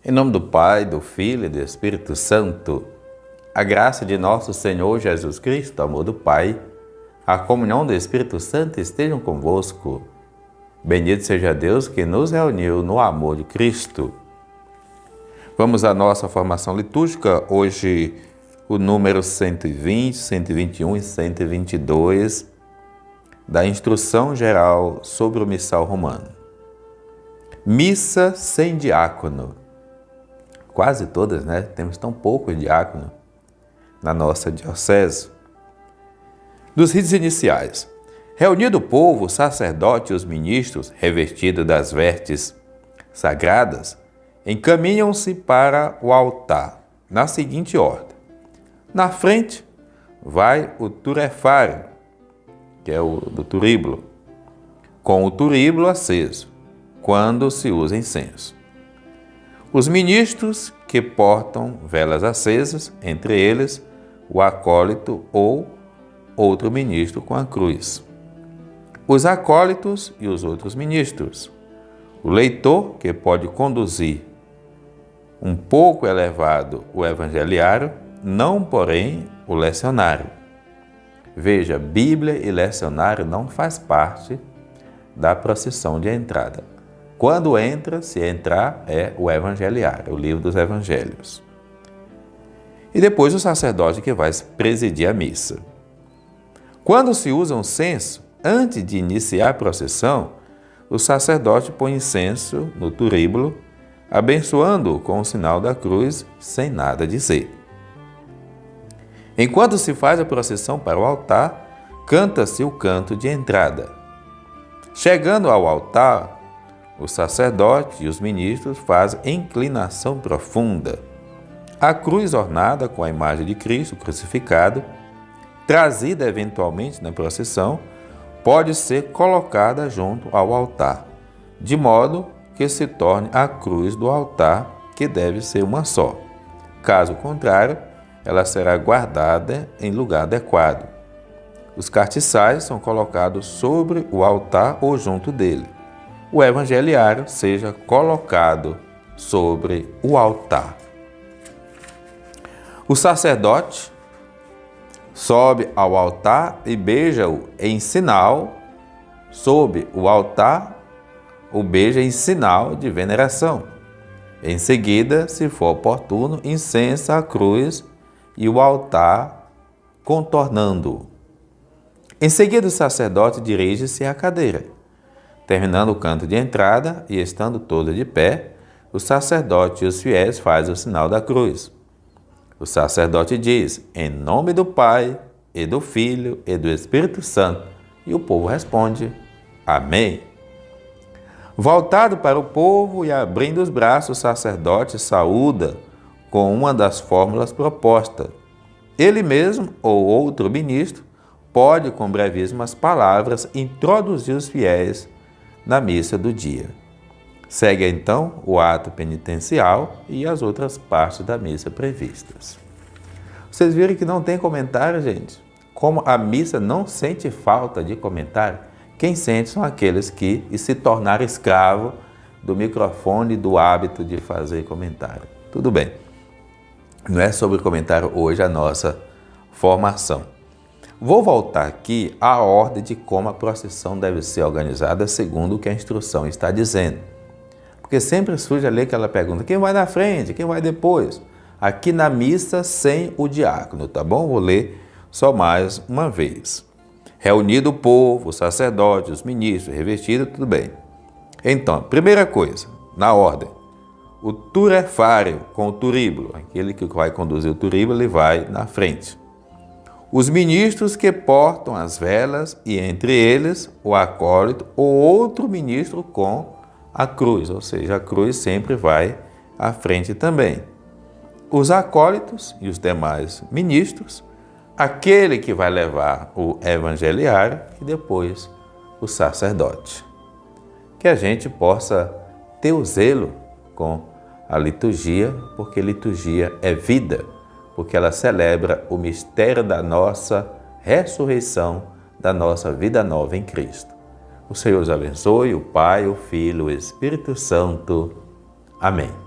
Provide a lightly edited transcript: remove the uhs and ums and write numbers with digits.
Em nome do Pai, do Filho e do Espírito Santo, a graça de nosso Senhor Jesus Cristo, o amor do Pai, a comunhão do Espírito Santo estejam convosco. Bendito seja Deus que nos reuniu no amor de Cristo. Vamos à nossa formação litúrgica, hoje o número 120, 121 e 122 da Instrução Geral sobre o Missal Romano. Missa sem diácono. Quase todas, né? Temos tão pouco diácono na nossa diocese. Dos ritos iniciais. Reunido o povo, o sacerdote e os ministros, revestidos das vestes sagradas, encaminham-se para o altar, na seguinte ordem. Na frente vai o turefário, que é o do turíbulo, com o turíbulo aceso, quando se usa incenso. Os ministros que portam velas acesas, entre eles o acólito ou outro ministro com a cruz. Os acólitos e os outros ministros. O leitor, que pode conduzir um pouco elevado o evangeliário, não, porém, o lecionário. Veja, Bíblia e lecionário não faz parte da procissão de entrada. Quando entra, se entrar, é o evangeliário, o livro dos evangelhos. E depois o sacerdote que vai presidir a missa. Quando se usa um censo, antes de iniciar a procissão, o sacerdote põe incenso no turíbulo, abençoando-o com o sinal da cruz, sem nada dizer. Enquanto se faz a procissão para o altar, canta-se o canto de entrada. Chegando ao altar, o sacerdote e os ministros fazem inclinação profunda. A cruz ornada com a imagem de Cristo crucificado, trazida eventualmente na procissão, pode ser colocada junto ao altar, de modo que se torne a cruz do altar, que deve ser uma só. Caso contrário, ela será guardada em lugar adequado. Os castiçais são colocados sobre o altar ou junto dele. O evangeliário seja colocado sobre o altar. O sacerdote sobe ao altar e beija-o em sinal, sob o altar, o beija em sinal de veneração. Em seguida, se for oportuno, incensa a cruz e o altar, contornando-o. Em seguida, o sacerdote dirige-se à cadeira. Terminando o canto de entrada e estando todos de pé, o sacerdote e os fiéis fazem o sinal da cruz. O sacerdote diz, em nome do Pai, e do Filho, e do Espírito Santo, e o povo responde, Amém. Voltado para o povo e abrindo os braços, o sacerdote saúda com uma das fórmulas propostas. Ele mesmo, ou outro ministro, pode, com brevíssimas palavras, introduzir os fiéis na missa do dia. Segue então o ato penitencial e as outras partes da missa previstas. Vocês viram que não tem comentário, gente? Como a missa não sente falta de comentário, quem sente são aqueles que se tornaram escravo do microfone e do hábito de fazer comentário. Tudo bem. Não é sobre comentário hoje a nossa formação. Vou voltar aqui à ordem de como a procissão deve ser organizada segundo o que a instrução está dizendo. Porque sempre surge ali aquela pergunta, quem vai na frente, quem vai depois? Aqui na missa sem o diácono, tá bom? Vou ler só mais uma vez. Reunido o povo, o sacerdote, os ministros, revestido, tudo bem. Então, primeira coisa, na ordem, o turefário com o turíbulo, aquele que vai conduzir o turíbulo, ele vai na frente. Os ministros que portam as velas e, entre eles, o acólito ou outro ministro com a cruz, ou seja, a cruz sempre vai à frente também. Os acólitos e os demais ministros, aquele que vai levar o evangeliário e depois o sacerdote. Que a gente possa ter o zelo com a liturgia, porque liturgia é vida, porque ela celebra o mistério da nossa ressurreição, da nossa vida nova em Cristo. O Senhor os abençoe, o Pai, o Filho, o Espírito Santo. Amém.